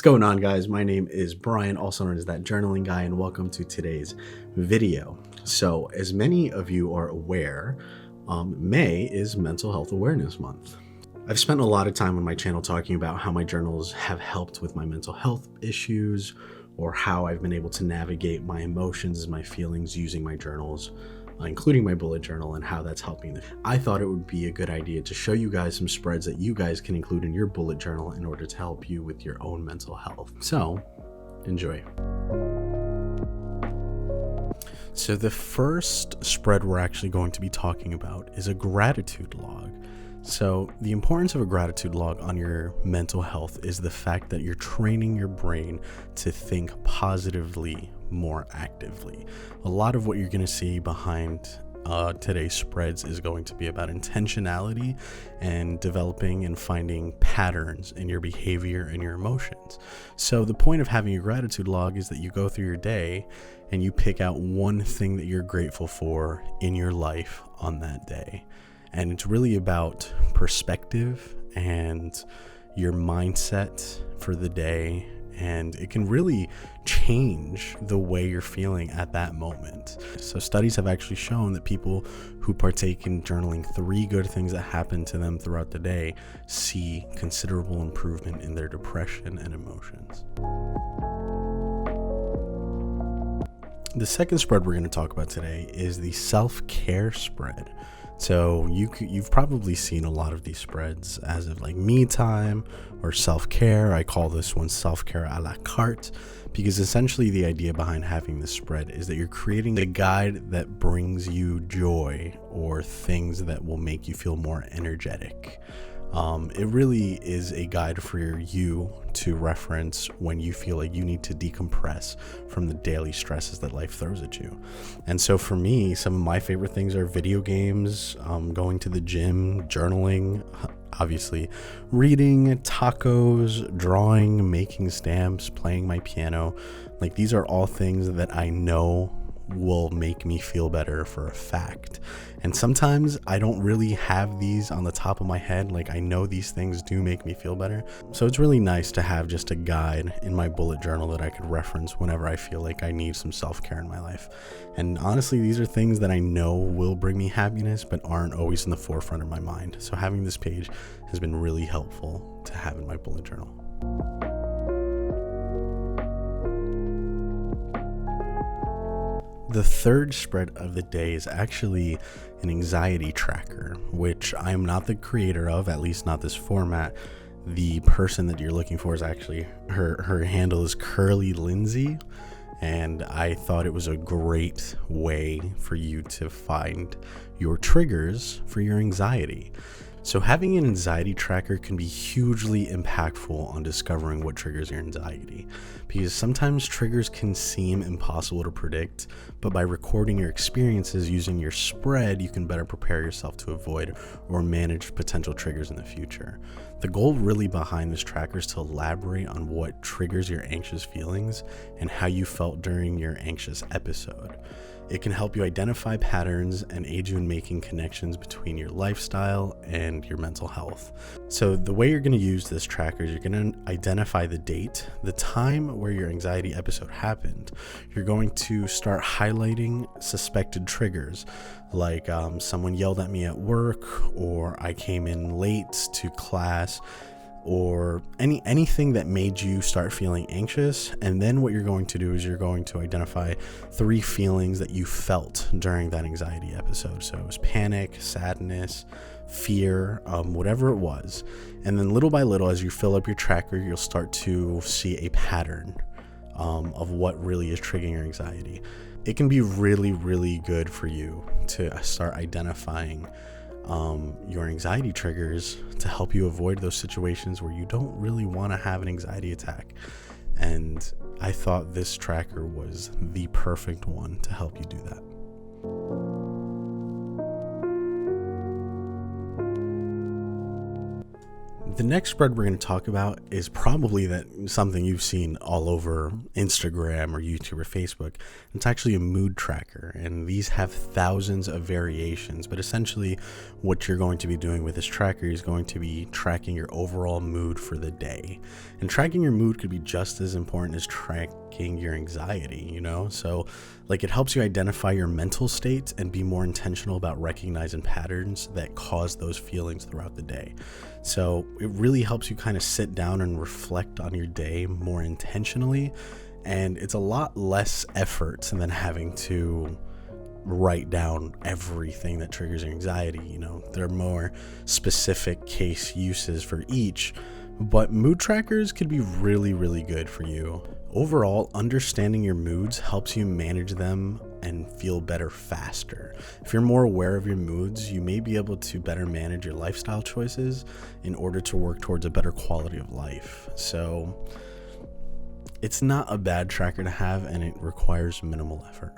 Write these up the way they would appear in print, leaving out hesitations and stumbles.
going on, guys? My name is Brian, also known as That Journaling Guy, and welcome to today's video. So, as many of you are aware, May is Mental Health Awareness Month. I've spent a lot of time on my channel talking about how my journals have helped with my mental health issues, or how I've been able to navigate my emotions and my feelings using my journals, including my bullet journal, and how that's helping them. I thought it would be a good idea to show you guys some spreads that you guys can include in your bullet journal in order to help you with your own mental health. So, enjoy. So the first spread we're actually going to be talking about is a gratitude log. So the importance of a gratitude log on your mental health is the fact that you're training your brain to think positively more actively. A lot of what you're going to see behind today's spreads is going to be about intentionality and developing and finding patterns in your behavior and your emotions. So the point of having a gratitude log is that you go through your day and you pick out one thing that you're grateful for in your life on that day. And it's really about perspective and your mindset for the day. And it can really change the way you're feeling at that moment. So studies have actually shown that people who partake in journaling 3 good things that happen to them throughout the day see considerable improvement in their depression and emotions. The second spread we're going to talk about today is the self-care spread. So you've probably seen a lot of these spreads as of like me time or self-care. I call this one self-care a la carte, because essentially the idea behind having this spread is that you're creating a guide that brings you joy or things that will make you feel more energetic. It really is a guide for you to reference when you feel like you need to decompress from the daily stresses that life throws at you. And so for me, some of my favorite things are video games, going to the gym, journaling, obviously, reading, tacos, drawing, making stamps, playing my piano. Like, these are all things that I know will make me feel better for a fact. And sometimes I don't really have these on the top of my head. Like, I know these things do make me feel better. So it's really nice to have just a guide in my bullet journal that I could reference whenever I feel like I need some self-care in my life. And honestly, these are things that I know will bring me happiness, but aren't always in the forefront of my mind. So having this page has been really helpful to have in my bullet journal. The third spread of the day is actually an anxiety tracker, which I am not the creator of, at least not this format. The person that you're looking for is actually, her handle is Curly Lindsay, and I thought it was a great way for you to find your triggers for your anxiety. So having an anxiety tracker can be hugely impactful on discovering what triggers your anxiety, because sometimes triggers can seem impossible to predict, but by recording your experiences using your spread, you can better prepare yourself to avoid or manage potential triggers in the future. The goal really behind this tracker is to elaborate on what triggers your anxious feelings and how you felt during your anxious episode. It can help you identify patterns and aid you in making connections between your lifestyle and your mental health. So the way you're going to use this tracker is you're going to identify the date, the time where your anxiety episode happened. You're going to start highlighting suspected triggers, like someone yelled at me at work, or I came in late to class, or anything that made you start feeling anxious. And then what you're going to do is you're going to identify 3 feelings that you felt during that anxiety episode. So it was panic, sadness, fear, whatever it was. And then little by little, as you fill up your tracker, you'll start to see a pattern of what really is triggering your anxiety. It can be really, really good for you to start identifying your anxiety triggers to help you avoid those situations where you don't really want to have an anxiety attack. And I thought this tracker was the perfect one to help you do that. The next spread we're going to talk about is probably something you've seen all over Instagram or YouTube or Facebook. It's actually a mood tracker, and these have thousands of variations, but essentially what you're going to be doing with this tracker is going to be tracking your overall mood for the day. And tracking your mood could be just as important as tracking your anxiety, So it helps you identify your mental states and be more intentional about recognizing patterns that cause those feelings throughout the day. So it really helps you kind of sit down and reflect on your day more intentionally, and it's a lot less effort than having to write down everything that triggers your anxiety. There are more specific case uses for each, but mood trackers could be really, really good for you. Overall, understanding your moods helps you manage them and feel better faster. If you're more aware of your moods, you may be able to better manage your lifestyle choices in order to work towards a better quality of life. So it's not a bad tracker to have, and it requires minimal effort.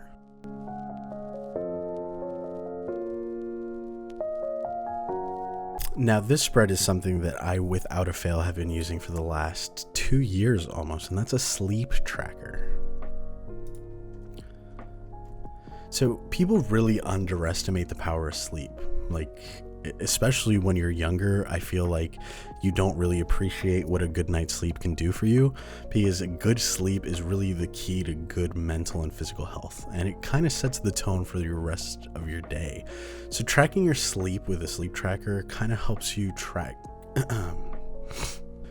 Now, this spread is something that I, without a fail, have been using for the last 2 years almost, and that's a sleep tracker. So people really underestimate the power of sleep. Especially when you're younger, I feel like you don't really appreciate what a good night's sleep can do for you, because a good sleep is really the key to good mental and physical health, and it kind of sets the tone for the rest of your day. So tracking your sleep with a sleep tracker kind of helps you track.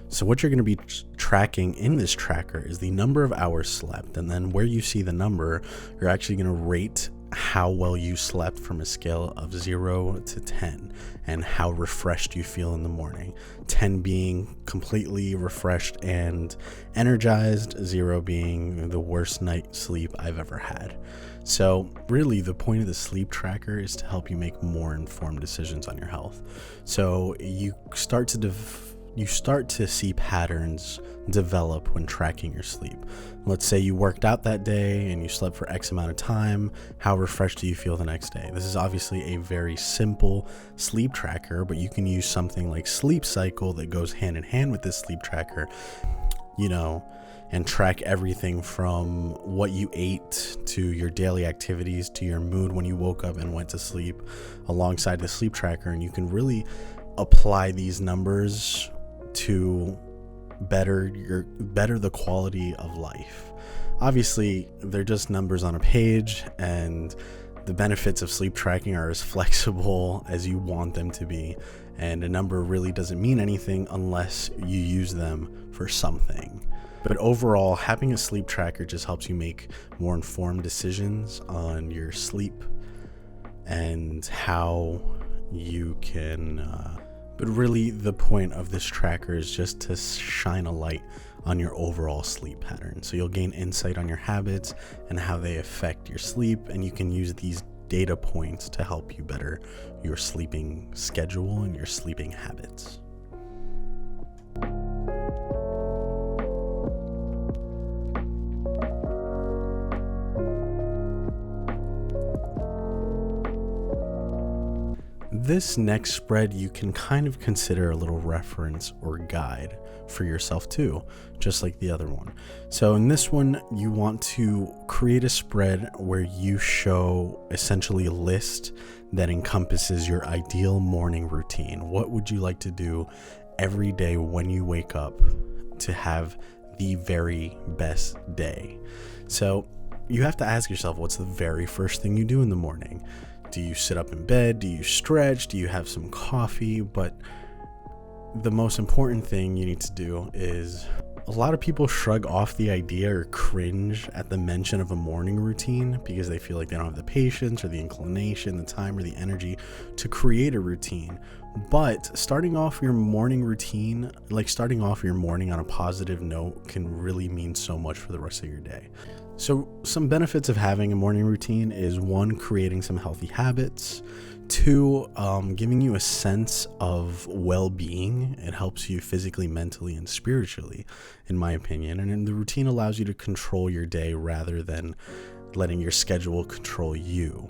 So what you're going to be tracking in this tracker is the number of hours slept, and then where you see the number, you're actually going to rate how well you slept from a scale of 0 to 10 and how refreshed you feel in the morning. 10 being completely refreshed and energized, 0 being the worst night's sleep I've ever had. So really the point of the sleep tracker is to help you make more informed decisions on your health. So you start to see patterns develop when tracking your sleep. Let's say you worked out that day and you slept for X amount of time. How refreshed do you feel the next day? This is obviously a very simple sleep tracker, but you can use something like Sleep Cycle that goes hand in hand with this sleep tracker, and track everything from what you ate to your daily activities to your mood when you woke up and went to sleep alongside the sleep tracker. And you can really apply these numbers to better the quality of life. Obviously, they're just numbers on a page, and the benefits of sleep tracking are as flexible as you want them to be, and a number really doesn't mean anything unless you use them for something. But overall, having a sleep tracker just helps you make more informed decisions on your sleep and how you can but really the point of this tracker is just to shine a light on your overall sleep pattern. So you'll gain insight on your habits and how they affect your sleep, and you can use these data points to help you better your sleeping schedule and your sleeping habits. This next spread you can kind of consider a little reference or guide for yourself too, just like the other one. So in this one, you want to create a spread where you show essentially a list that encompasses your ideal morning routine. What would you like to do every day when you wake up to have the very best day? So you have to ask yourself, what's the very first thing you do in the morning? Do you sit up in bed? Do you stretch? Do you have some coffee? But the most important thing you need to do is, a lot of people shrug off the idea or cringe at the mention of a morning routine because they feel like they don't have the patience or the inclination, the time or the energy to create a routine. But starting off your morning routine, starting off your morning on a positive note, can really mean so much for the rest of your day. So some benefits of having a morning routine is 1, creating some healthy habits. 2, giving you a sense of well-being. It helps you physically, mentally, and spiritually, in my opinion. And then the routine allows you to control your day rather than letting your schedule control you.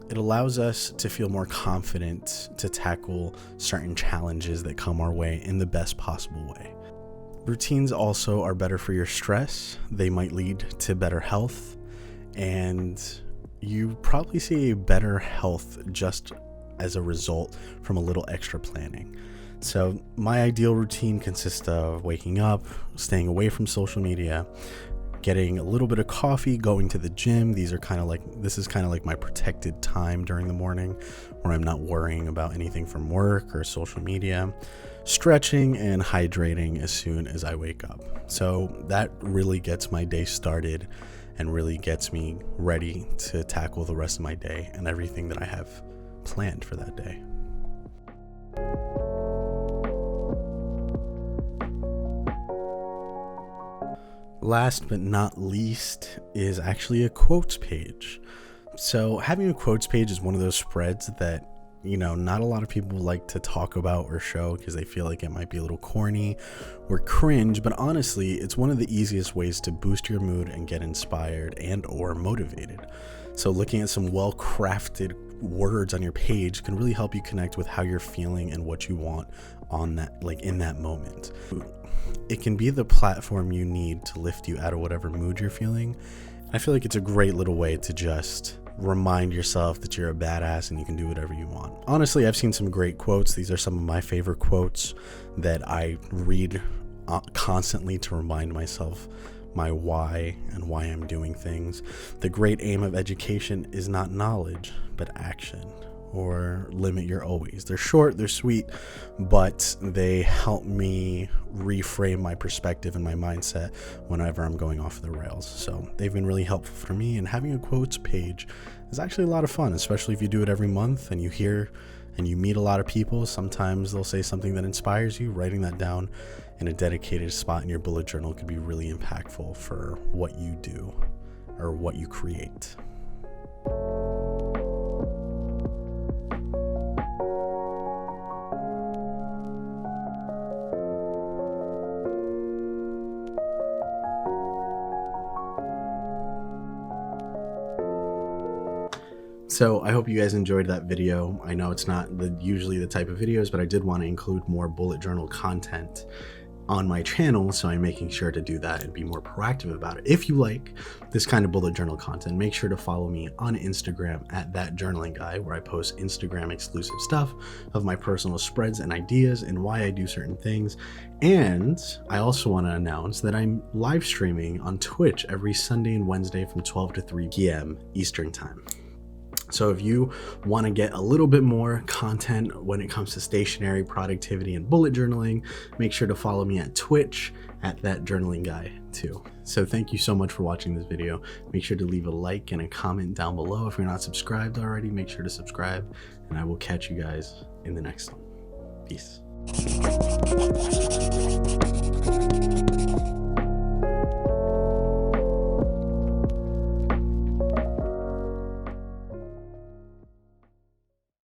It allows us to feel more confident to tackle certain challenges that come our way in the best possible way. Routines also are better for your stress. They might lead to better health, and you probably see a better health just as a result from a little extra planning. So my ideal routine consists of waking up, staying away from social media, getting a little bit of coffee, going to the gym. This is kind of like my protected time during the morning where I'm not worrying about anything from work or social media, stretching and hydrating as soon as I wake up. So that really gets my day started and really gets me ready to tackle the rest of my day and everything that I have planned for that day. Last but not least is actually a quotes page. So having a quotes page is one of those spreads that, not a lot of people like to talk about or show because they feel like it might be a little corny or cringe, but honestly, it's one of the easiest ways to boost your mood and get inspired and or motivated. So looking at some well-crafted words on your page can really help you connect with how you're feeling and what you want on that, in that moment. It can be the platform you need to lift you out of whatever mood you're feeling. I feel like it's a great little way to just remind yourself that you're a badass and you can do whatever you want. Honestly, I've seen some great quotes. These are some of my favorite quotes that I read constantly to remind myself my why and why I'm doing things. The great aim of education is not knowledge, but action. Or limit your always. They're short, they're sweet, but they help me reframe my perspective and my mindset whenever I'm going off the rails. So they've been really helpful for me, and having a quotes page is actually a lot of fun, especially if you do it every month and you hear and you meet a lot of people. Sometimes they'll say something that inspires you. Writing that down in a dedicated spot in your bullet journal could be really impactful for what you do or what you create. So I hope you guys enjoyed that video. I know it's not usually the type of videos, but I did want to include more bullet journal content on my channel, so I'm making sure to do that and be more proactive about it. If you like this kind of bullet journal content, make sure to follow me on Instagram at @thatjournaling_guy, where I post Instagram exclusive stuff of my personal spreads and ideas and why I do certain things. And I also want to announce that I'm live streaming on Twitch every Sunday and Wednesday from 12 to 3 p.m. Eastern time. So if you want to get a little bit more content when it comes to stationery, productivity, and bullet journaling, make sure to follow me at Twitch at @thatjournaling_guy too. So thank you so much for watching this video. Make sure to leave a like and a comment down below. If you're not subscribed already, make sure to subscribe, and I will catch you guys in the next one. Peace.